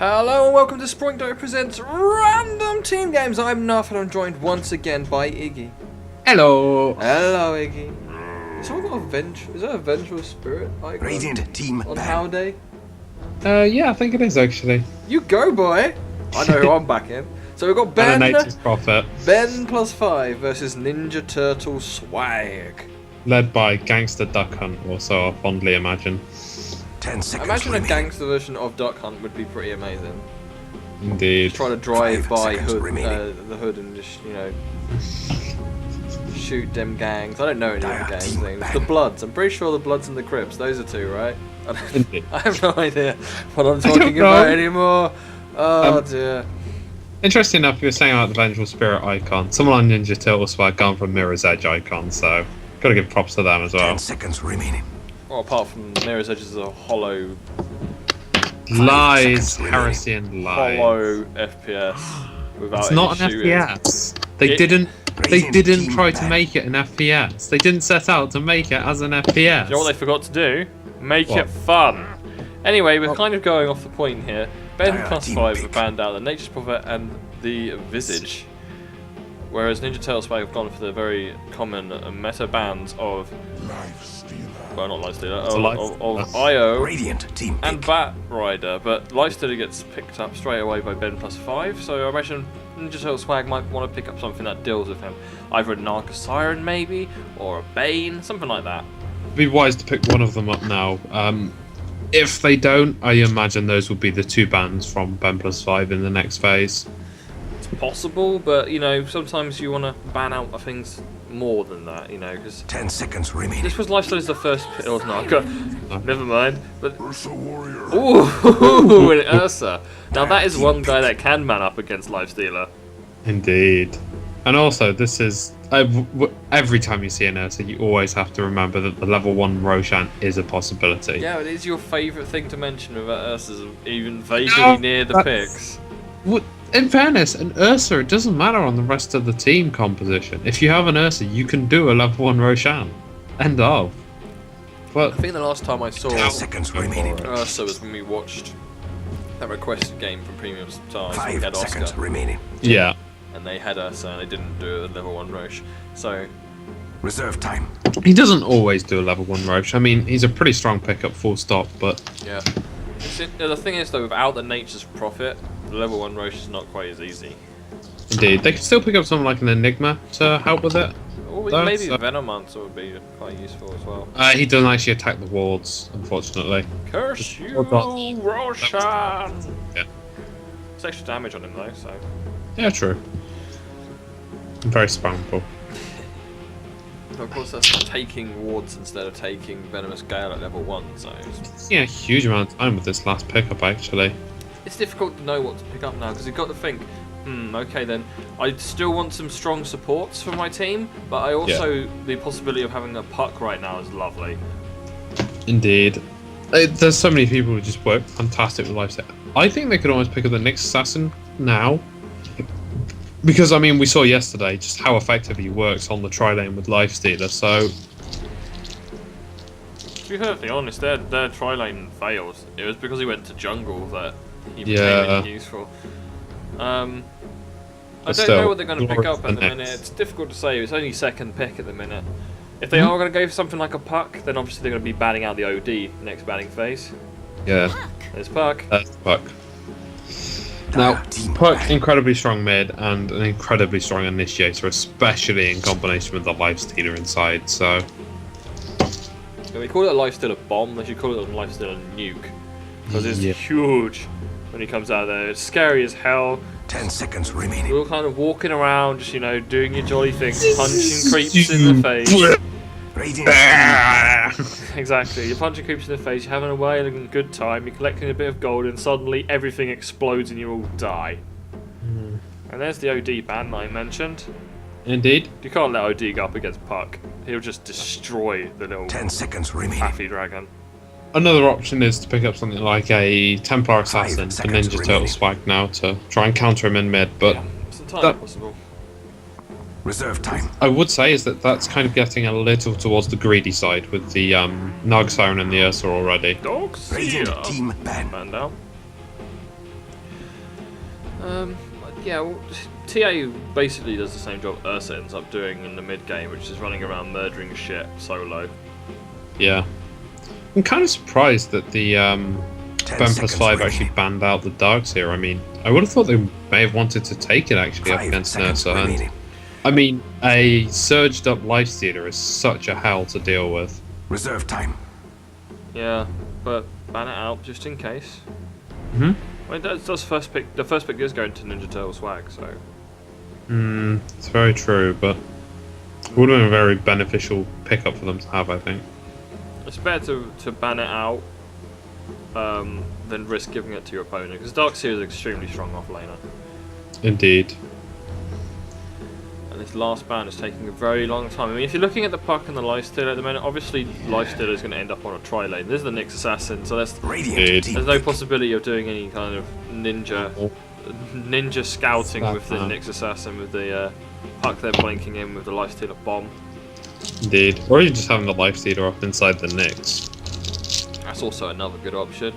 Hello and welcome to Sproink Dota presents Random Team Games. I'm Nuff and I'm joined once again by Iggy. Hello. Hello, Iggy. Is that a vengeful spirit icon Radiant team on Howday? Yeah, I think it is actually. You go, boy. I know who I'm backing. So we've got BEN+5 versus Ninja Turtle Swag. Led by Gangster Duck Hunt, also I fondly imagine. 10 seconds Imagine remaining. a gangster version of Duck Hunt would be pretty amazing. Indeed. Just try to drive 5 by seconds remaining. the hood and just, you know, shoot them gangs. I don't know any of the gang things. The Bloods. I'm pretty sure the Bloods and the Crips. Those are two, right? I have no idea what I'm talking about anymore. Oh dear. Interesting enough, you were saying about the Vengeful Spirit icon. Someone on Ninja Turtle Swag gone for Mirror's Edge icon, so gotta give props to them as well. 10 seconds remaining. Well, apart from Mirror's Edge is a hollow... Lies, heresy and lies. Hollow FPS without It's not an shooting. FPS. They didn't try to make it an FPS. They didn't set out to make it as an FPS. You know what they forgot to do? Make What? it fun. Anyway, we're kind of going off the point here. BEN+5 Team have pick. banned out the Nature's Prophet and the Visage, whereas Ninja Turtle Swag have gone for the very common meta bans of... Well, not Lifestealer, of IO Radiant team and pick. Bat Rider, but Lifestealer gets picked up straight away by BEN+5, so I imagine Ninja Turtle Swag might want to pick up something that deals with him. Either a Narca Siren maybe, or a Bane, something like that. It'd be wise to pick one of them up now. If they don't, I imagine those will be the two bans from BEN+5 in the next phase. It's possible, but you know, sometimes you want to ban out things more than that, you know, because 10 seconds remaining. this was Lifestealer's the first... It was Narca. Never mind. But Ursa Warrior. ooh, and Ursa. Now that is one guy that can man up against Lifestealer. Indeed. And also, this is... every time you see an Ursa, you always have to remember that the level 1 Roshan is a possibility. Yeah, it is your favourite thing to mention about Ursa's even vaguely near the picks. In fairness, an Ursa, it doesn't matter on the rest of the team composition. If you have an Ursa, you can do a level 1 Roshan. End of. But I think the last time I saw 10 seconds remaining. Ursa was when we watched that requested game from Premium Stars. We 5 had seconds Oscar, remaining. yeah. and they had Ursa, and they didn't do a level 1 Roche. So, Reserve time. He doesn't always do a level 1 Roche. I mean, he's a pretty strong pickup, full stop, but... yeah. The thing is, though, without the Nature's Prophet, the level 1 Roche is not quite as easy. Indeed. They could still pick up something like an Enigma to help with it. Or Though, maybe so- Venomancer would be quite useful as well. He doesn't actually attack the wards, unfortunately. Curse you, Or dots. Roshan! Yeah. It's extra damage on him, though, so... Yeah, true. Very spammable. Of course, that's taking wards instead of taking Venomous Gale at level 1, so... Yeah, a huge amount of time with this last pickup, actually. It's difficult to know what to pick up now, because you've got to think, okay then, I still want some strong supports for my team, but I also, the possibility of having a puck right now is lovely. Indeed. There's so many people who just work fantastic with Lifestealer. I think they could almost pick up the Nyx Assassin now. Because, I mean, we saw yesterday just how effective he works on the tri-lane with Lifestealer, so... To be perfectly honest, their tri-lane fails. It was because he went to jungle that he became Yeah. really useful. I don't still, know what they're going to pick Lord up at the the minute. next. It's difficult to say. It's only second pick at the minute. If they are going to go for something like a puck, then obviously they're going to be banning out the OD next banning phase. Yeah, There's puck. that's Puck. Now, Puck, incredibly strong mid and an incredibly strong initiator, especially in combination with the Lifestealer inside, so... Yeah, we call it a Lifestealer bomb, they should call it a Lifestealer nuke. Because it's Yeah. huge when he comes out there. It's scary as hell. 10 seconds You're remaining. all kind of walking around, just, you know, doing your jolly thing, punching creeps in the face. Radiant team Exactly, you're punching creeps in the face, you're having a wailing good time, you're collecting a bit of gold, and suddenly everything explodes and you all die. And there's the OD ban that I mentioned. Indeed. You can't let OD go up against Puck. He'll just destroy the little 10 seconds remaining. Taffy dragon. Another option is to pick up something like a Templar Assassin for seconds Ninja Turtle remaining. Swag now to try and counter him in mid, but Yeah, it's entirely that- possible. Reserve time. I would say is that that's kind of getting a little towards the greedy side with the Narg Siren and the Ursa already. Dogs Radiant here. team ban. Man down. Yeah, well, TA basically does the same job Ursa ends up doing in the mid game, which is running around murdering shit solo. Yeah. I'm kind of surprised that the BEN+5 actually banned out the Darks here. I mean, I would have thought they may have wanted to take it actually up against Ursa. And, I mean, a surged up lifestealer is such a hell to deal with. Reserve time. Yeah, but ban it out just in case. Mhm. Well, that's first pick. The first pick is going to Ninja Turtle swag, so. It's very true, but it would have been a very beneficial pickup for them to have, I think. It's better to ban it out than risk giving it to your opponent, because Darkseer is extremely strong off laner. Indeed. And this last ban is taking a very long time. I mean, if you're looking at the puck and the lifestealer at the minute, obviously lifestealer is going to end up on a tri-lane. This is the Nyx Assassin, so there's no possibility of doing any kind of ninja scouting with the Nyx Assassin, with the puck they're blinking in with the lifestealer bomb. Indeed. Or even just having the lifestealer up inside the Nyx. That's also another good option.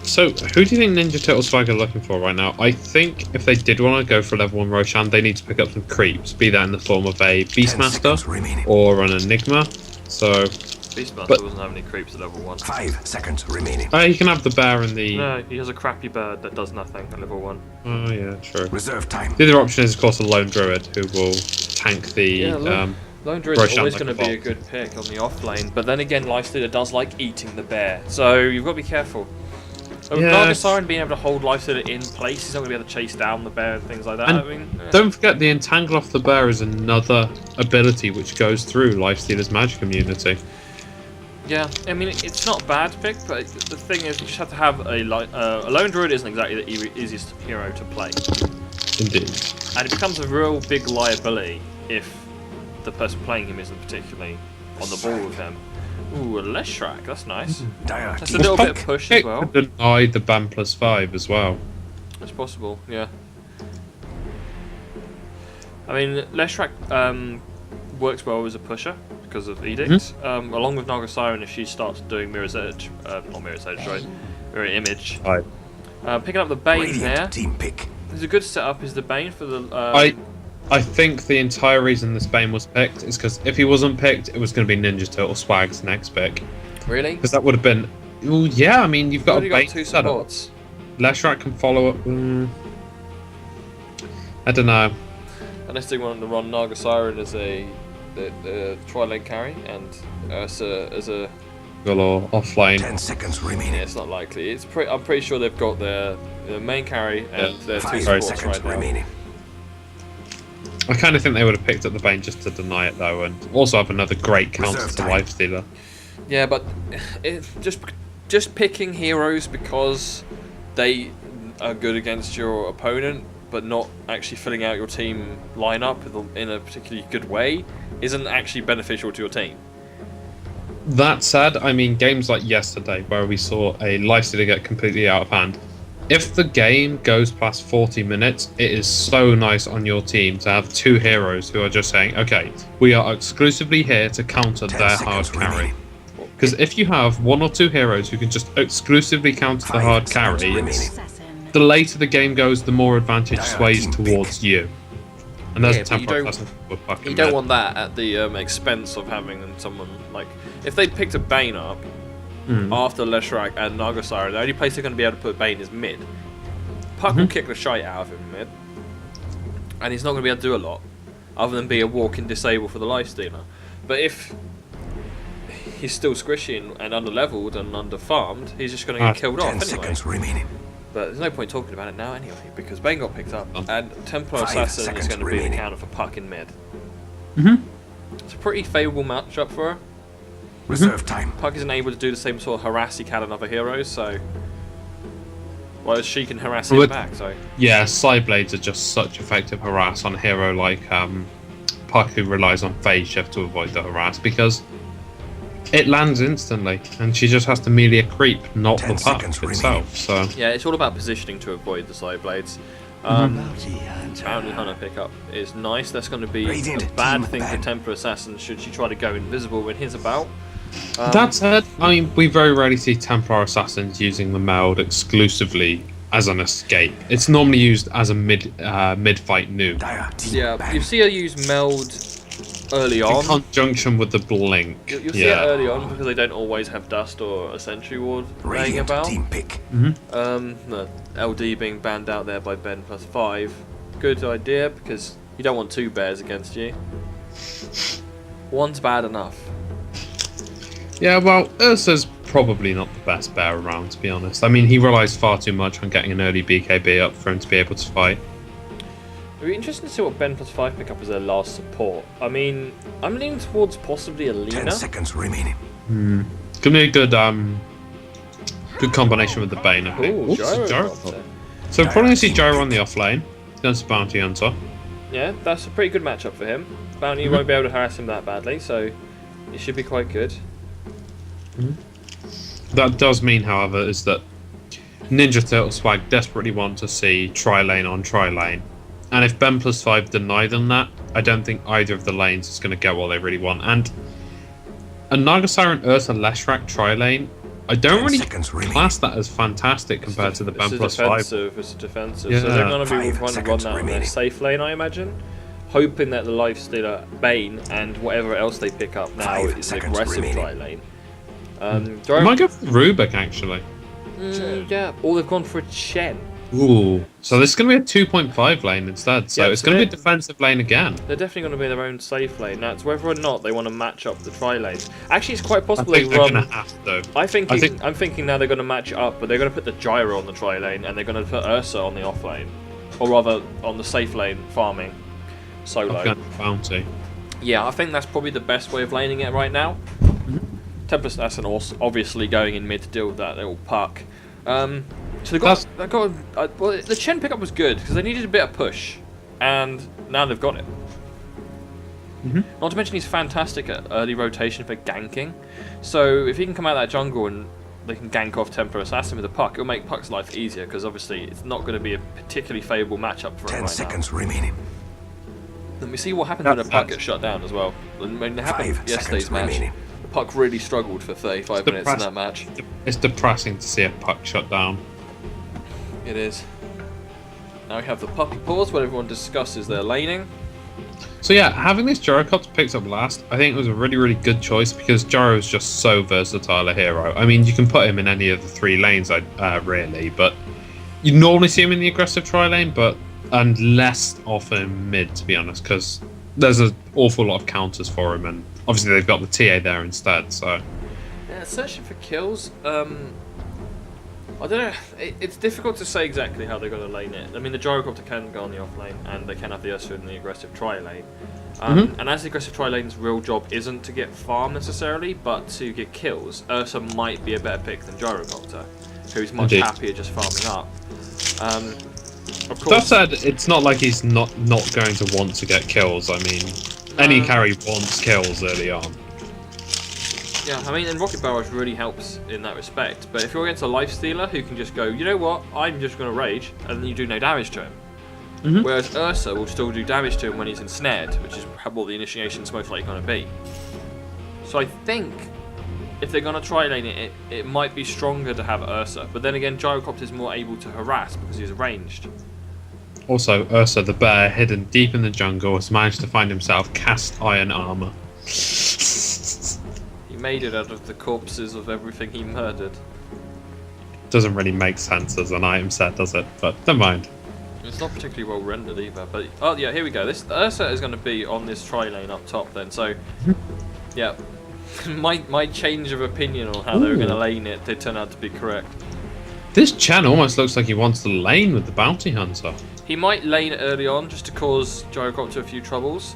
So, who do you think Ninja Turtle swag are looking for right now? I think if they did want to go for level 1 Roshan, they need to pick up some creeps, be that in the form of a Beastmaster or an Enigma. So, Beastmaster doesn't have any creeps at level 1. 5 seconds remaining. You can have the bear and the... No, he has a crappy bird that does nothing at level 1. Oh yeah, true. Reserve time. The other option is, of course, a Lone Druid, who will tank the... Lone Druid is always going to be a good pick on the off lane, but then again, Lifestealer does like eating the bear, so you've got to be careful. With Nargasiren being able to hold Lifestealer in place, he's not going to be able to chase down the bear and things like that. And don't forget, the Entangle off the bear is another ability which goes through Lifestealer's magic immunity. Yeah, I mean, it's not a bad pick, but the thing is, you just have to have a Lone Druid isn't exactly the easiest hero to play. Indeed. And it becomes a real big liability if the person playing him isn't particularly on the ball with him. Ooh, a Leshrac, that's nice. That's a little bit of push as well. Denied the BEN+5 as well. That's possible, yeah. I mean, Leshrac works well as a pusher because of Edict, along with Nargasiren if she starts doing Mirror's Edge, not Mirror's Edge, right? Mirror Image. Picking up the Bane there. Team pick. There's a good setup is the Bane for the... I think the entire reason this Bane was picked is because if he wasn't picked, it was going to be Ninja Turtle Swag's next pick. Really? Because that would have been... Well, yeah, I mean, you've got a Bane got 2 supports. Leshrac can follow up... I don't know. Unless they wanted to run Nargasiren as the tri-lane carry and Ursa as a... Or offlane. 10 seconds remaining. Yeah, it's not likely. I'm pretty sure they've got their main carry and their 2 supports right now. Remaining. I kind of think they would have picked up the Bane just to deny it, though, and also have another great counter to Lifestealer. Yeah, but just picking heroes because they are good against your opponent, but not actually filling out your team lineup in a particularly good way, isn't actually beneficial to your team. That said, I mean, games like yesterday, where we saw a Lifestealer get completely out of hand, if the game goes past 40 minutes, it is so nice on your team to have 2 heroes who are just saying, okay, we are exclusively here to counter their hard carry. Because if you have 1 or 2 heroes who can just exclusively counter the hard carry, the later the game goes, the more advantage sways towards you. And that's you don't want that at the expense of having someone like... If they picked a Bane up, after Leshrac and Nargasiren, the only place they're going to be able to put Bane is mid. Puck will kick the shite out of him mid, and he's not going to be able to do a lot, other than be a walk-in disable for the Lifestealer. But if he's still squishy and under-leveled and under-farmed, he's just going to get killed off anyway. Seconds remaining. But there's no point talking about it now anyway, because Bane got picked up, and Templar Assassin is going to be the counter for Puck in mid. It's a pretty favourable matchup for her. Reserve time. Puck isn't able to do the same sort of harass he can on other heroes, so... Whereas she can harass him back, so... Yeah, Psyblades are just such effective harass on a hero like Puck, who relies on phase shift to avoid the harass, because it lands instantly, and she just has to melee a creep, not the Puck itself, so... Yeah, it's all about positioning to avoid the Psyblades. Bounty Hunter pickup is nice. That's going to be a bad thing for Templar Assassin should she try to go invisible when he's about. That said, I mean, we very rarely see Templar Assassins using the meld exclusively as an escape. It's normally used as a mid-fight nuke. Yeah, you see her use meld early on. In conjunction with the blink. You'll see it early on because they don't always have dust or a sentry ward laying about. Team pick. The LD being banned out there by BEN+5. Good idea because you don't want 2 bears against you. One's bad enough. Yeah, well, Ursa's probably not the best bear around, to be honest. I mean, he relies far too much on getting an early BKB up for him to be able to fight. It'll be interesting to see what BEN+5 pick up as their last support. I mean, I'm leaning towards possibly a 10 seconds remaining. Could be a good combination with the Bane, I think. Ooh, Oops, Gyro. So we're probably going to see Gyro on the off lane against Bounty Hunter. Yeah, that's a pretty good matchup for him. Bounty won't be able to harass him that badly, so it should be quite good. That does mean, however, is that Ninja Turtle Swag desperately want to see tri-lane on tri-lane. And if BEN+5 deny them that, I don't think either of the lanes is going to get what they really want. And a Naga Siren Ursa Leshrac tri-lane, I don't really class that as fantastic compared to the BEN+5. It's defensive. Yeah. So they're going to be 5 trying to run seconds that on their remaining. safe lane, I imagine. Hoping that the Lifestealer Bane and whatever else they pick up now 5 is an seconds aggressive remaining. dry lane. I might go for Rubik, actually. Yeah, or they've gone for a Chen. Ooh. So this is going to be a 2.5 lane instead. So Yeah, it's so going to be a they're- defensive lane again. They're definitely going to be their own safe lane. Now, it's whether or not they want to match up the tri lanes. Actually, it's quite I possible think they they're going run. to have to. I'm thinking now they're going to match it up, but they're going to put the Gyro on the tri lane and they're going to put Ursa on the off lane, or rather on the safe lane farming solo. Afghan Bounty. Yeah, I think that's probably the best way of laning it right now. Tempest Assassin obviously going in mid to deal with that little puck. So well, the Chen pickup was good because they needed a bit of push, and now they've got it. Not to mention he's fantastic at early rotation for ganking. So if he can come out of that jungle and they can gank off Templar Assassin with a puck, it'll make Puck's life easier because obviously it's not going to be a particularly favourable matchup for him 10 right seconds remaining. Let me see what happens when a puck gets shut down as well. I mean, it happened 5 yesterday's seconds match. remaining. The puck really struggled for 35 minutes in that match. It's depressing to see a puck shut down. It is. Now we have the puppy pause where everyone discusses their laning. So yeah, having this Gyrocopter picked up last, I think it was a really, really good choice because Gyro is just so versatile a hero. I mean, you can put him in any of the 3 lanes, really, but you normally see him in the aggressive tri lane, and less often mid, to be honest, because there's an awful lot of counters for him, and obviously they've got the TA there instead. So Yeah, searching for kills. I don't know. It's difficult to say exactly how they're going to lane it. I mean, the Gyrocopter can go on the off lane, and they can have the Ursa in the aggressive tri lane. And as the aggressive tri lane's real job isn't to get farm necessarily, but to get kills, Ursa might be a better pick than Gyrocopter, who's much Indeed. happier just farming up. Of course, that said, it's not like he's not going to want to get kills. I mean, any carry wants kills early on. yeah, I mean, and Rocket Barrage really helps in that respect. But if you're against a Lifestealer who can just go, you know what, I'm just going to rage, and then you do no damage to him. Whereas Ursa will still do damage to him when he's ensnared, which is what the initiation's most likely going to be. So I think if they're going to try lane it, it might be stronger to have Ursa. But then again, Gyrocopter is more able to harass because he's ranged. Also, Ursa the bear, hidden deep in the jungle, has managed to find himself cast iron armor. He made it out of the corpses of everything he murdered. Doesn't really make sense as an item set, does it? But never mind. It's not particularly well rendered either, but oh yeah, here we go. This Ursa is going to be on this tri lane up top then. So yeah, my change of opinion on how they were going to lane it did turn out to be correct. This Chen almost looks like he wants to lane with the bounty hunter. He might lane it early on just to cause Gyrocopter a few troubles.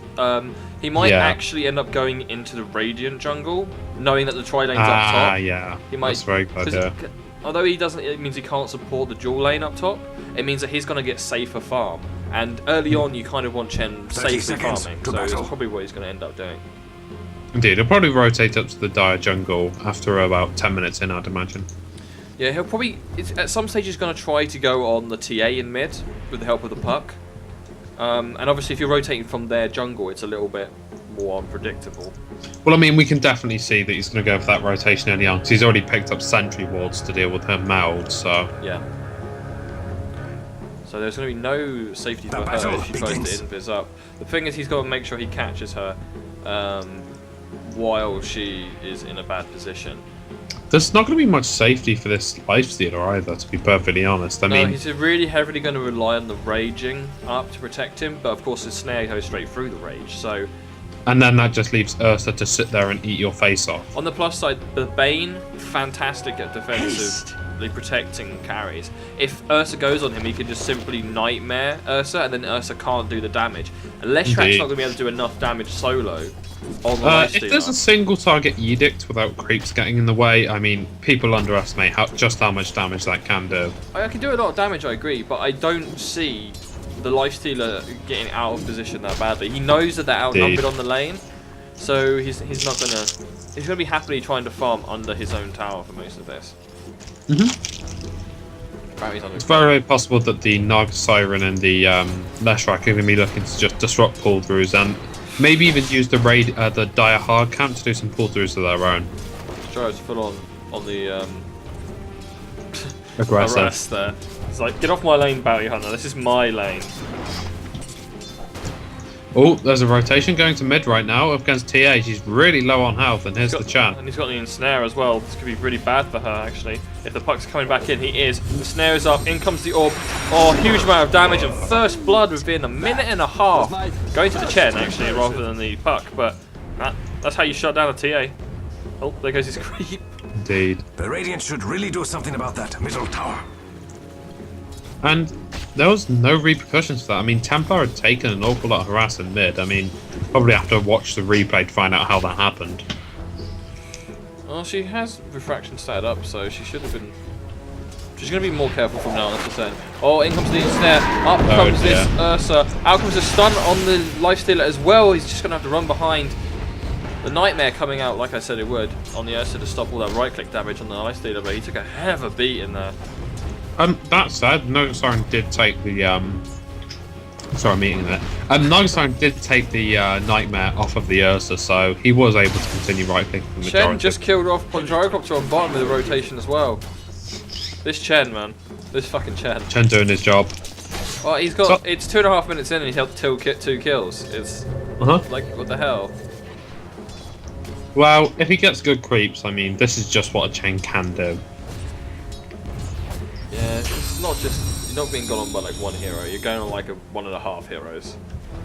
He might Yeah. actually end up going into the Radiant jungle, knowing that the tri lane's up Ah, top. yeah. He might, That's very good 'cause idea. although he doesn't, it means he can't support the dual lane up top. It means that he's going to get safer farm. And early on, you kind of want Chen 30 safely seconds farming. to So it's battle. probably what he's going to end up doing. Indeed, he'll probably rotate up to the dire jungle after about 10 minutes in, I'd imagine. Yeah, he'll probably, at some stage he's going to try to go on the TA in mid with the help of the puck. And obviously if you're rotating from their jungle, it's a little bit more unpredictable. Well, I mean, we can definitely see that he's going to go for that rotation early on because he's already picked up sentry wards to deal with her meld, so... Yeah. So there's going to be no safety for her if she tries to invis up. The thing is, he's got to make sure he catches her while she is in a bad position. There's not going to be much safety for this lifestealer either, to be perfectly honest. I mean, he's really heavily going to rely on the raging up to protect him, but of course the snare goes straight through the rage, so... And then that just leaves Ursa to sit there and eat your face off. On the plus side, the Bane, fantastic at defensively protecting carries. If Ursa goes on him, he can just simply Nightmare Ursa, and then Ursa can't do the damage. And Leshrak's not going to be able to do enough damage solo on the if there's a single target Edict without creeps getting in the way, I mean, people underestimate just how much damage that can do. I can do a lot of damage, I agree, but I don't see the lifestealer getting out of position that badly. He knows that they're outnumbered on the lane, so he's not gonna. He's gonna be happily trying to farm under his own tower for most of this. It's very possible that the Naga Siren and the Leshrak are going to be looking to just disrupt pull-throughs and maybe even use the Dire Hard Camp to do some pull-throughs of their own. Gyro's full on the Aggressive. arrest there. It's like, get off my lane, Bounty Hunter. This is my lane. Oh, there's a rotation going to mid right now up against TA. She's really low on health, and here's the Chan. And he's got the ensnare as well. This could be really bad for her, actually. If the puck's coming back in, he is. The snare is up. In comes the orb. Oh, huge amount of damage and first blood within a minute and a half. Going to the Chen, actually, rather than the puck. But that's how you shut down a TA. Oh, there goes his creep. Indeed. The Radiant should really do something about that middle tower. And there was no repercussions for that. I mean, Templar had taken an awful lot of harassment mid. I mean, probably have to watch the replay to find out how that happened. Well, she has refraction started up, so she should have been... She's going to be more careful from now on, that's the Oh, in comes the ensnare. Up comes this Ursa. Out comes a stun on the lifestealer as well. He's just going to have to run behind. The Nightmare coming out, like I said it would, on the Ursa to stop all that right-click damage on the lifestealer, but he took a hell of a beat in there. That said, Naga Siren did take the sorry, I'm eating that. Naga Siren did take the Nightmare off of the Ursa, so he was able to continue right-clicking the majority. Chen just killed off Gyrocopter on bottom with the rotation as well. This Chen, man. This fucking Chen. Chen doing his job. Oh, he's got... it's 2.5 minutes in and he's helped 2 kills. It's... like, what the hell? Well, if he gets good creeps, I mean, this is just what a Chen can do. Yeah, it's not just... You're not being gone on by like one hero, you're going on like 1.5 heroes.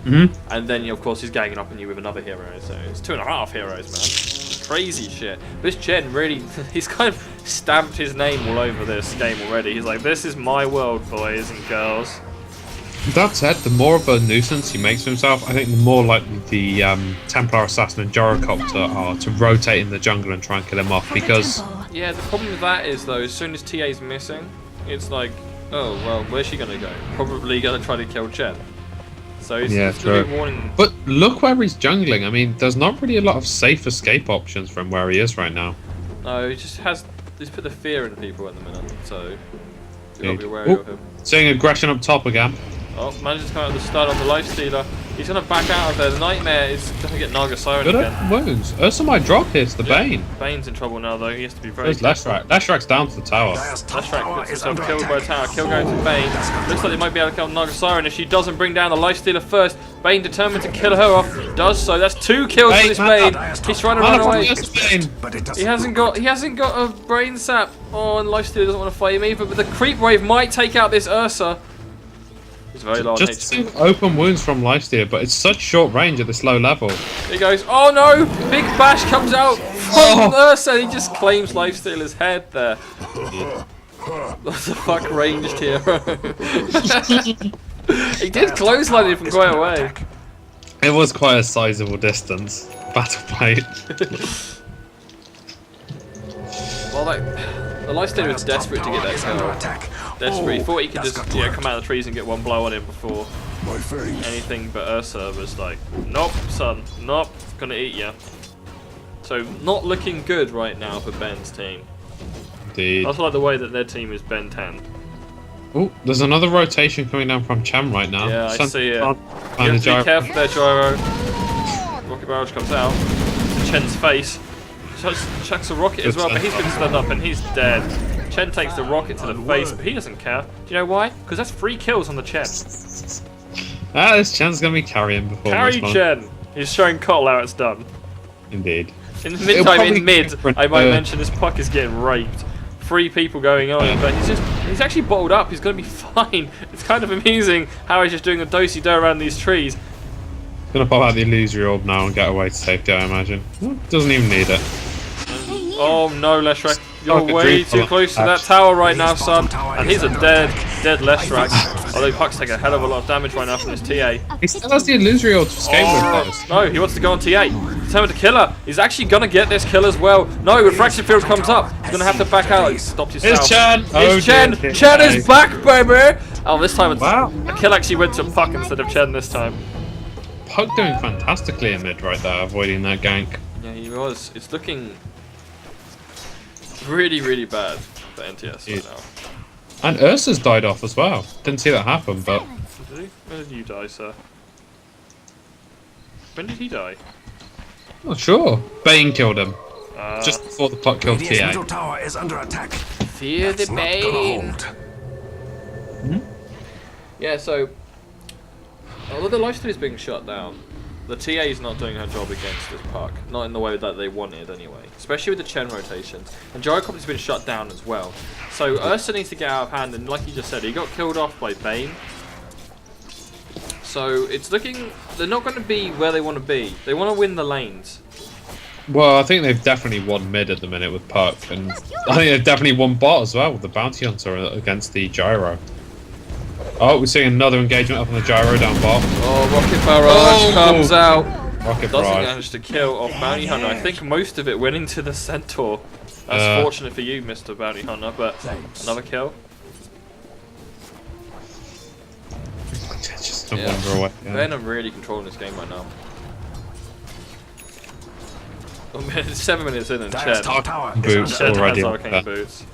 And then, of course, he's ganging up on you with another hero, so it's 2.5 heroes, man. Crazy shit. This Chen really... He's kind of stamped his name all over this game already. He's like, this is my world, boys and girls. That said, the more of a nuisance he makes for himself, I think the more likely the Templar Assassin and Gyrocopter are to rotate in the jungle and try and kill him off, because... Yeah, the problem with that is, though, as soon as TA's missing, it's like, oh, well, where's she gonna go? Probably gonna try to kill Chen. So it's gonna be warning. But look where he's jungling. I mean, there's not really a lot of safe escape options from where he is right now. No, he just has... He's put the fear in people at the minute, so... You gotta be wary of him. Seeing aggression up top again. Oh, manages to come out with the stun on the lifestealer. He's going to back out of there. The Nightmare is going to get Naga Siren Good again. wounds. Ursa might drop here. It's the Bane. Bane's in trouble now, though. He has to be very There's Leshrak. Leshrak's down to the tower. Leshrak gets himself killed by a tower. Kill going to Bane. Looks like they might be able to kill Naga Siren if she doesn't bring down the lifestealer first. Bane determined to kill her off. Does so. That's 2 kills for this Bane. He's trying to run away. He hasn't got a brain sap. Oh, and lifestealer doesn't want to fight him either. But the creep wave might take out this Ursa. He's very low on Just HP. see open wounds from lifestealer, but it's such short range at this low level. He goes, oh no! Big bash comes out from Ursa. He just claims lifestealer's head there. That's a fuck ranged hero. He did clothesline him from quite away. It was quite a sizable distance. Battle plate. Well, like, the lifestealer was desperate to get that kill. Desperate. He thought he could just come out of the trees and get one blow on him before anything, but Ursa was like, nope, son, nope, gonna eat ya. So, not looking good right now for Ben's team. Indeed. I also like the way that their team is Ben 10. Oh, there's another rotation coming down from Cham right now. Yeah, I see it. You And have to be careful there, Gyro. rocket barrage comes out to Chen's face. Chucks a rocket as well, but he's been stunned up and he's dead. Chen takes the rocket to the face, but he doesn't care. Do you know why? Because that's 3 kills on the Chen. This Chen's gonna be carrying before. Carry Chen! He's showing Cottle how it's done. Indeed. In the meantime, in mid, I might mention this puck is getting raped. 3 people going on, but he's actually bottled up. He's gonna be fine. It's kind of amusing how he's just doing a do-si-do around these trees. Gonna pop out the illusory orb now and get away to safety, I imagine. Doesn't even need it. Oh no, Leshrac. You're way too close to that tower right now, son. And he's a dead Leshrac. Although Puck's taking a hell of a lot of damage right now from his TA. He still has the illusory orb to escape with those. No, he wants to go on TA. He's determined to kill her. He's actually gonna get this kill as well. No, Refraction Field comes up. He's gonna have to back out. Stop yourself. It's Chen! It's Chen! Chen is back, baby! Oh, this time a kill actually went to Puck instead of Chen this time. Puck doing fantastically in mid right there, avoiding that gank. Yeah, he was. It's looking really, really bad for NTS right now. And Ursa's died off as well. Didn't see that happen, but... Did he? When did you die, sir? When did he die? Not sure. Bane killed him. Just before the Puck killed Radiant's TA. middle tower is under attack. Fear the Bane! Yeah, so... although the lifesteal is being shut down, the TA is not doing her job against this Puck. Not in the way that they wanted, anyway. Especially with the Chen rotations. And Gyrocopter's been shut down as well. So Ursa needs to get out of hand, and like you just said, he got killed off by Bane. So it's looking... they're not going to be where they want to be. They want to win the lanes. Well, I think they've definitely won mid at the minute with Puck, and I think they've definitely won bot as well with the Bounty Hunter against the Gyro. Oh, we're seeing another engagement up on the Gyro down bot. Oh, Rocket Barrage comes out. Rocket Doesn't Barrage. manage to kill off Bounty Hunter. I think most of it went into the Centaur. That's fortunate for you, Mr. Bounty Hunter, but another kill. Just to wander away. Ben are really controlling this game right now. 7 minutes in and Chen Boots already. has arcane boots.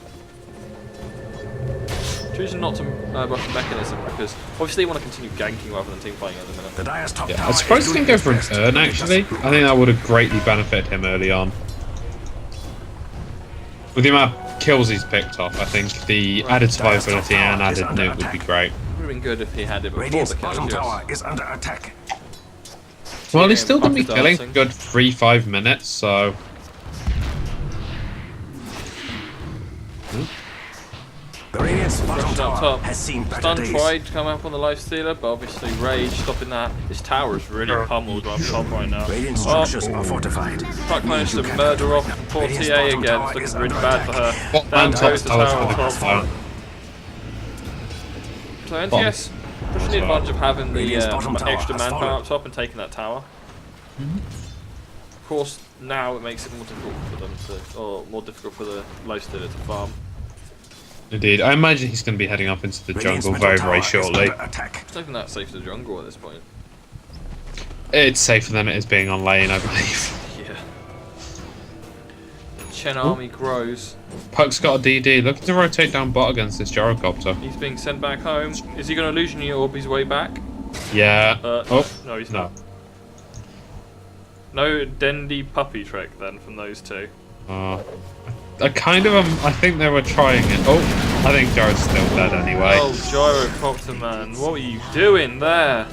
Choosing not to rush the mechanism because obviously you want to continue ganking rather than team fighting at the minute. The Dire's top Yeah, tower I suppose is he can go for an Urn actually. I think that would have greatly benefited him early on. With the amount of kills he's picked off, I think the added survivability and added nuke would be great. Would have been good if he had it before Radiant's the kills, bottom yes. tower is under attack. Well, he's still going to be Puck killing dancing. for good 3-5 minutes, so... The Radiant's bottom Up tower top. has seen better Stun days. tried to come up on the lifestealer, but obviously Rage stopping that. This tower is really pummeled up top right now. Radiant Oh, structures are fortified. Puck managed to murder off poor TA again. It's looking really bad for her. Bot Down and top goes the tower's tower on gonna top. go down. So NTS pushing the advantage of having the Radiant's bottom tower extra has manpower fallen. up top and taking that tower. Of course, now it makes it more difficult for them to, or more difficult for the lifestealer to farm. Indeed, I imagine he's going to be heading up into the Radiant's jungle middle very, tower very is shortly. under attack. It's not even that safe for the jungle at this point. It's safer than it is being on lane, I believe. Yeah. The Chen army grows. Puck's got a DD, looking to rotate down bot against this Gyrocopter. He's being sent back home. Is he going to illusion you orb his way back? Yeah. No, he's no. not. No Dendy puppy trick then from those two. I kind of I think they were trying it. Oh, I think Gyro's still dead anyway. Oh, Gyrocopter man, what were you doing there?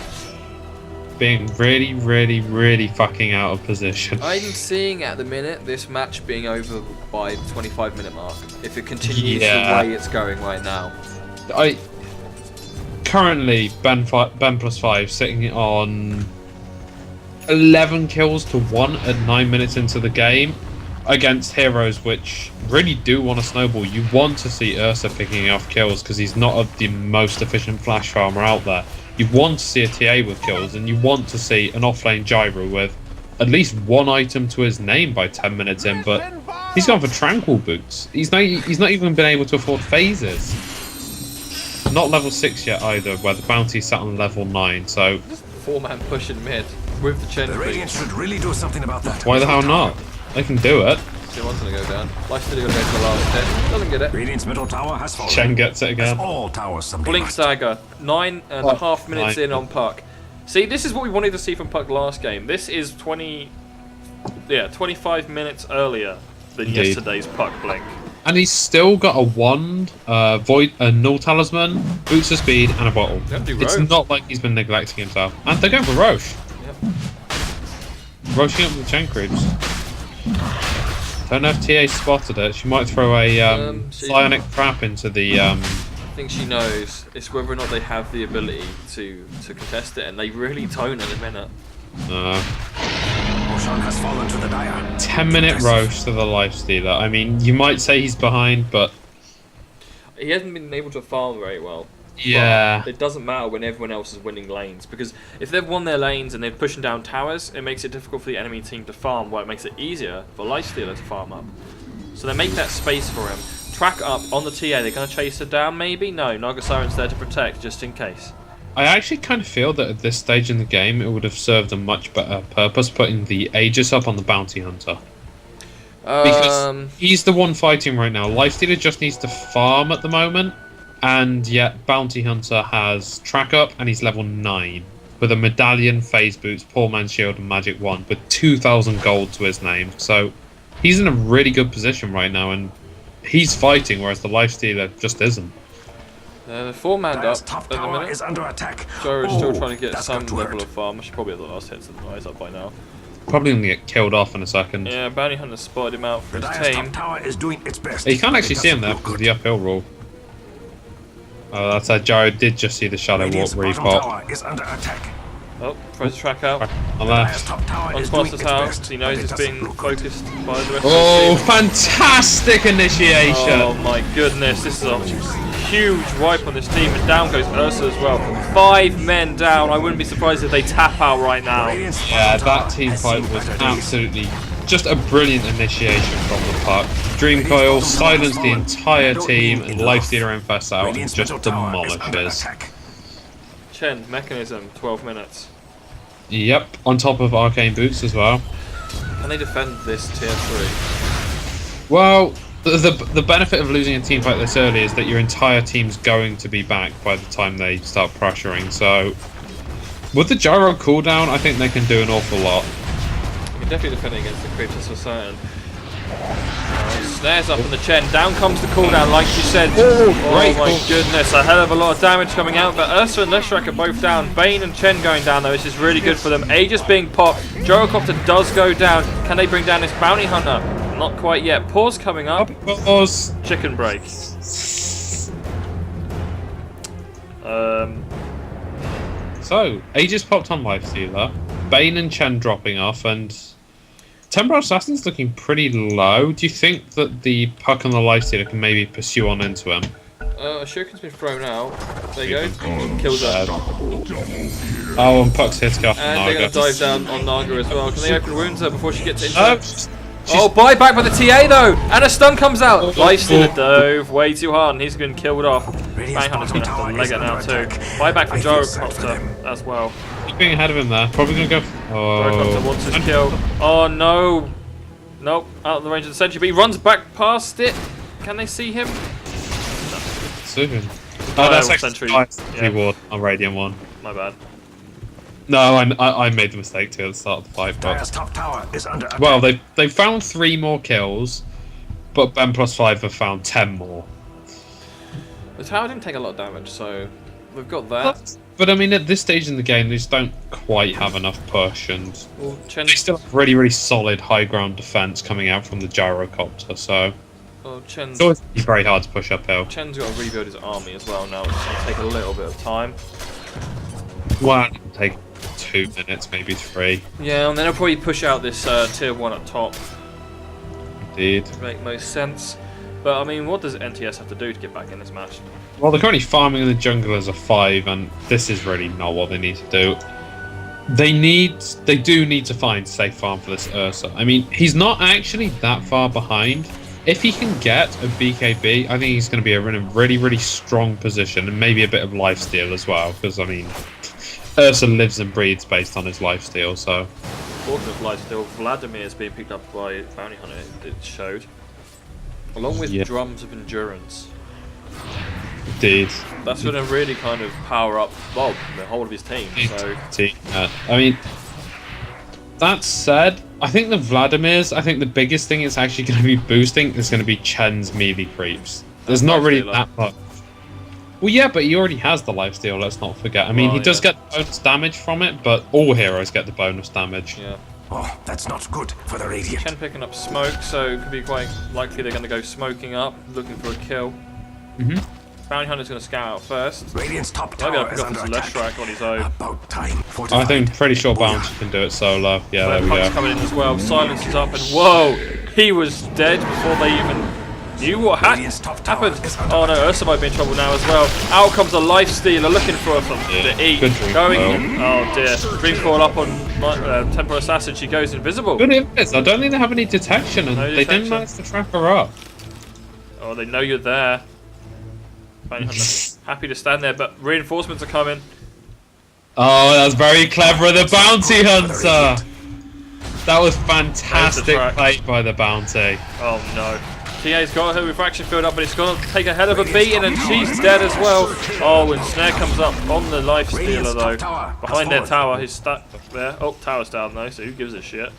Being really, really, really fucking out of position. I'm seeing at the minute this match being over by the 25-minute mark. If it continues Yeah. the way it's going right now. Currently Ben+5 sitting on 11 kills to 1 at 9 minutes into the game against heroes which really do want to snowball. You want to see Ursa picking off kills because he's not the most efficient flash farmer out there. You want to see a TA with kills, and you want to see an offlane Gyro with at least one item to his name by 10 minutes in, but he's gone for tranquil boots. He's not even been able to afford phases. Not level 6 yet either, where the bounty sat on level 9, so... 4-man push in mid with the Chen The Radiant should really do something about that. Why the hell not? They can do it. Still wants to go down. Lifestealer going to go to the last 10. Doesn't get it. Radiant's middle tower has fallen. Chen gets it As again. all towers someday Blink must. Saga, 9.5 minutes Nine. in on Puck. See, this is what we wanted to see from Puck last game. This is 25 minutes earlier than yesterday's Puck Blink. And he's still got a wand, void, a null talisman, boots of speed, and a bottle. It's not like he's been neglecting himself. And they're going for Roche. Yep. Roshing up with the Chen creeps. Don't know if TA spotted it. She might throw a psionic trap into the. I think she knows. It's whether or not they have the ability to contest it, and they really don't in a minute. Roshan has fallen to the dire. 10-minute Roche to the Lifestealer. I mean, you might say he's behind, but he hasn't been able to farm very well. Yeah. But it doesn't matter when everyone else is winning lanes, because if they've won their lanes and they're pushing down towers, it makes it difficult for the enemy team to farm, while it makes it easier for Lifestealer to farm up. So they make that space for him. Track up on the TA, they're going to chase her down maybe? No, Naga Siren's there to protect, just in case. I actually kind of feel that at this stage in the game, it would have served a much better purpose putting the Aegis up on the Bounty Hunter. Because he's the one fighting right now. Lifestealer just needs to farm at the moment, and yet Bounty Hunter has track up and he's level 9 with a medallion, phase boots, poor man's shield, and magic wand with 2,000 gold to his name. So he's in a really good position right now, and he's fighting, whereas the Lifestealer just isn't. The 4-man up at the minute. Is under attack. Gyro's still trying to get some level of farm. I should probably have the last hits of the rise up by now. Probably going to get killed off in a second. Yeah, Bounty Hunter spotted him out for his team. Tower is doing its best. You can't actually see him there because of the uphill rule. Oh, that's how Gyro did just see the Shadow Walk repop. Is under attack. Oh, throws the track out. On left. On Foster's house, he knows it's being focused by the rest Oh, of the team. fantastic initiation! Oh my goodness, this is a huge wipe on this team, and down goes Ursa as well. 5 men down, I wouldn't be surprised if they tap out right now. Yeah, that team fight was absolutely just a brilliant initiation from the Puck. Dream Coil silenced the entire team, and Lifestealer infests out and just demolishes. Chen, Mechanism, 12 minutes. Yep, on top of Arcane Boots as well. Can they defend this tier 3? Well, the benefit of losing a team fight this early is that your entire team's going to be back by the time they start pressuring, so with the Gyro cooldown, I think they can do an awful lot. You can definitely defend against the creeps, that's for certain. Snares up on the Chen, down comes the cooldown like you said. Oh my goodness, a hell of a lot of damage coming out, but Ursa and Leshrac are both down. Bane and Chen going down though, which is really good for them. Aegis being popped, Gyrocopter does go down. Can they bring down this Bounty Hunter? Not quite yet. Pause coming up. Pause. Chicken break. So, Aegis popped on Lifestealer, Bane and Chen dropping off, and Temporal Assassin's looking pretty low. Do you think that the Puck and the Lifestealer can maybe pursue on into him? Shuriken's been thrown out. There you go. Kills her. Oh, and Puck's hit off and Naga. they're going to dive down on Naga as well. Can they open wounds her before she gets into Oh, buyback by the TA though! And a stun comes out! Lifestealer dove way too hard and he's been killed off. Bang Hunter's going to have to leg it now too. Buyback from Gyrocopter as well. Keeping ahead of him there. Probably going to go... Gyrocopter wants his kill. Oh no! Nope, out of the range of the sentry, but he runs back past it. Can they see him? No. Soon. Oh, that's actually yeah. Ward on Radiant 1. My bad. No, I made the mistake too at the start of the fight. But top tower is under attack. well, they found 3 more kills, but BEN+5 have found 10 more. The tower didn't take a lot of damage, so we've got that. But I mean, at this stage in the game, they just don't quite have enough push, and they still have really, really solid high ground defense coming out from the Gyrocopter. So it's always very hard to push uphill. Chen's got to rebuild his army as well now. It's going to take a little bit of time. Well, it'll take 2 minutes, maybe 3. Yeah, and then I'll probably push out this tier 1 up top. Indeed. To make most sense. But I mean, what does NTS have to do to get back in this match? Well, they're currently farming in the jungle as a 5, and this is really not what they need to do. They do need to find safe farm for this Ursa. I mean, he's not actually that far behind. If he can get a BKB, I think he's going to be in a really, really strong position, and maybe a bit of lifesteal as well, because I mean, Ursa lives and breathes based on his lifesteal, so... Talking of lifesteal, Vladimir is being picked up by Bounty Hunter, it showed. Along with drums of endurance. Indeed. That's going to really kind of power up Bob and the whole of his team. So. I mean, that said, I think the Vladimir's, I think the biggest thing it's actually going to be boosting is going to be Chen's melee creeps. There's not really that much. Well, yeah, but he already has the lifesteal, let's not forget. I mean, he does get bonus damage from it, but all heroes get the bonus damage. Yeah. Oh, that's not good for the Radiant. Chen picking up smoke, so it could be quite likely they're going to go smoking up, looking for a kill. Bounty Hunter's going to scout out first. Radiant's top Might be able tower to is pick up under this attack. Leshrac on his own. About time. I think pretty sure Bounty can do it solo. Yeah, there we Punk's go. coming in as well. Silence is up, and whoa, he was dead before they even knew what happened. Oh no, Ursa might be in trouble now as well. Out comes a life stealer looking for something to eat. Good dream Going. coil. Oh dear. Dream coil up on Temple Assassin. She goes invisible. Good is. I don't think they have any detection, and they didn't manage to trap her up. Oh, they know you're there. Happy to stand there, but reinforcements are coming. Oh, that's very clever of the Bounty Hunter. That was fantastic play by the Bounty. Oh no. TA's got her refraction field up, but it's going to take a hell of a beating, and she's dead as well. Oh, and Snare comes up on the life stealer though. Behind their tower, he's stuck there. Oh, tower's down though, so who gives a shit?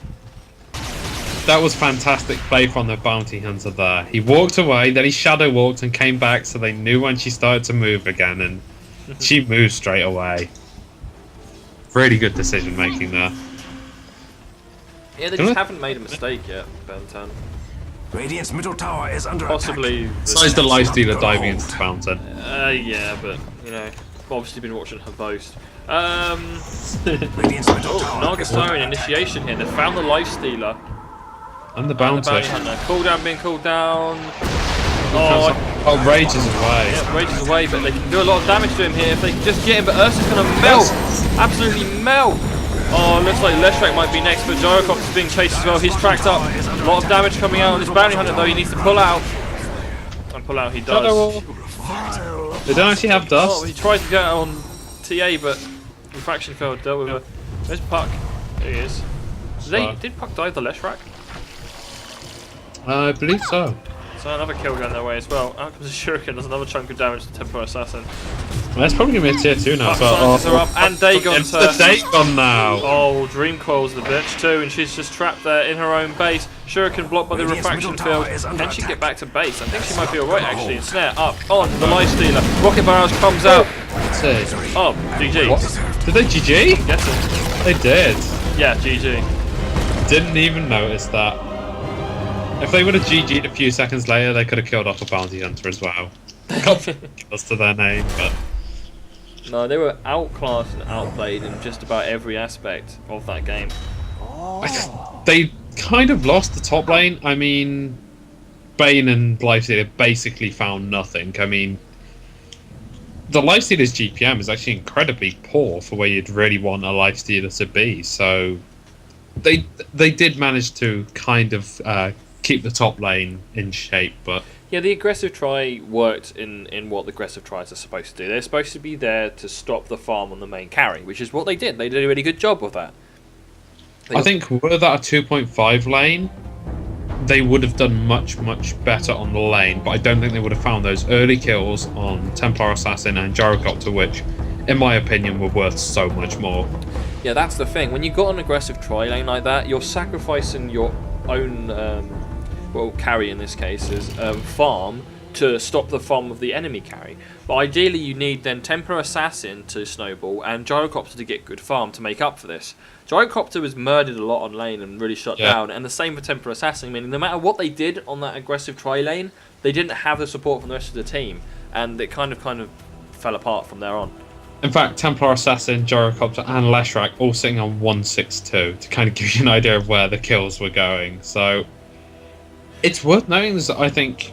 That was fantastic play from the Bounty Hunter there. He walked away, then he shadow walked and came back, so they knew when she started to move again, and she moved straight away. Really good decision making there. Yeah, they just haven't made a mistake yet, Ben 10. Radiant's middle tower is under Possibly. Besides the life stealer diving into the fountain. Yeah, but you know, I've obviously been watching her boast. Radiant's middle tower. Nargastarian initiation here. They found the life stealer. And the Bounty. Cooldown being cooled down. Oh, rages away. Yeah, rages away, but they can do a lot of damage to him here if they can just get him. But Ursa's going to melt. Absolutely melt. Oh, looks like Leshrac might be next, but Gyrocopter is being chased as well. He's tracked up. A lot of damage coming out on this Bounty Hunter, though. He needs to pull out. And pull out, he does. They don't actually have dust. Oh, he tried to get on TA, but refraction field dealt with her. Where's Puck? There he is. Did Puck dive the Leshrac? I believe so. So another kill going their way as well. Out comes a Shuriken, does another chunk of damage to Tempo Assassin. Well, that's probably going to be a tier 2 now. Scientists are up, and Dagon's the Dagon now. Oh, Dream Coil's the bitch too, and she's just trapped there in her own base. Shuriken blocked by the refraction field. Can she get back to base? I think she might be alright actually. And Snare up on the life stealer. Rocket barrage comes out. Oh, GG. What? Did they GG? Get it. They did. Yeah, GG. Didn't even notice that. If they would have GG'd a few seconds later, they could have killed off a Bounty Hunter as well. Kills to their name, but... No, they were outclassed and outplayed in just about every aspect of that game. They kind of lost the top lane. I mean, Bane and Lifestealer basically found nothing. I mean, the Lifestealer's GPM is actually incredibly poor for where you'd really want a Lifestealer to be, so... They did manage to kind of keep the top lane in shape, but... Yeah, the aggressive try worked in what the aggressive tries are supposed to do. They're supposed to be there to stop the farm on the main carry, which is what they did. They did a really good job with that. I think were that a 2.5 lane, they would have done much better on the lane, but I don't think they would have found those early kills on Templar Assassin and Gyrocopter, which, in my opinion, were worth so much more. Yeah, that's the thing. When you got an aggressive try lane like that, you're sacrificing your own, well, carry in this case is farm to stop the farm of the enemy carry. But ideally, you need then Temper Assassin to snowball and Gyrocopter to get good farm to make up for this. Gyrocopter was murdered a lot on lane and really shut down, and the same for Temper Assassin. Meaning, no matter what they did on that aggressive try lane, they didn't have the support from the rest of the team, and it kind of fell apart from there on. In fact, Templar Assassin, Gyrocopter, and Leshrac all sitting on 162 to kind of give you an idea of where the kills were going. So it's worth noting that I think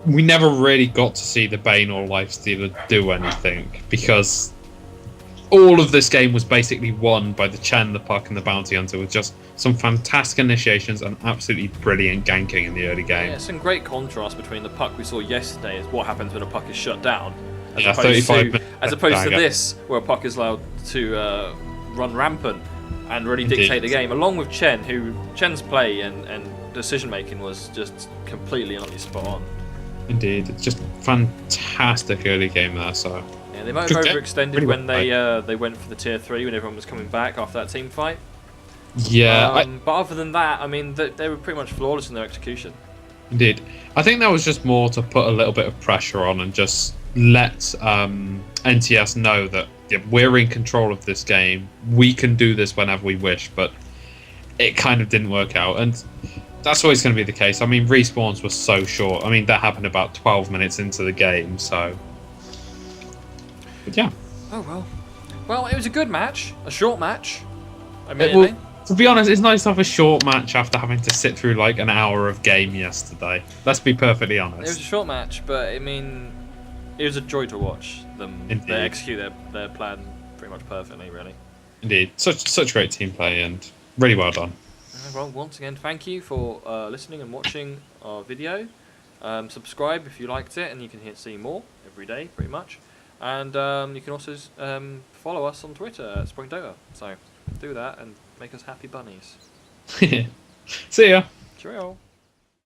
we never really got to see the Bane or Lifestealer do anything, because all of this game was basically won by the Chen, the Puck, and the Bounty Hunter with just some fantastic initiations and absolutely brilliant ganking in the early game. Yeah, some great contrast between the Puck we saw yesterday as what happens when a Puck is shut down. As opposed to this, where a Puck is allowed to run rampant and really dictate the game, along with Chen, who Chen's play and decision making was just completely spot on. Indeed, it's just fantastic early game there. So yeah, they might have overextended really when well they went for the tier 3 when everyone was coming back after that team fight. yeah, But other than that, I mean, they were pretty much flawless in their execution. indeed. I think that was just more to put a little bit of pressure on and just let NTS know that we're in control of this game. We can do this whenever we wish, but it kind of didn't work out. And that's always going to be the case. I mean, respawns were so short. I mean, that happened about 12 minutes into the game, so... But yeah. Oh, well. Well, it was a good match. A short match. Admittedly. To be honest, it's nice to have a short match after having to sit through like an hour of game yesterday. Let's be perfectly honest. It was a short match, but I mean, it was a joy to watch them. Indeed. They execute their plan pretty much perfectly, really. Indeed. Such great team play and really well done. Well, once again, thank you for listening and watching our video. Subscribe if you liked it, and you can see more every day, pretty much. And you can also follow us on Twitter at Sproink Dota. So do that and make us happy bunnies. See ya. Cheerio.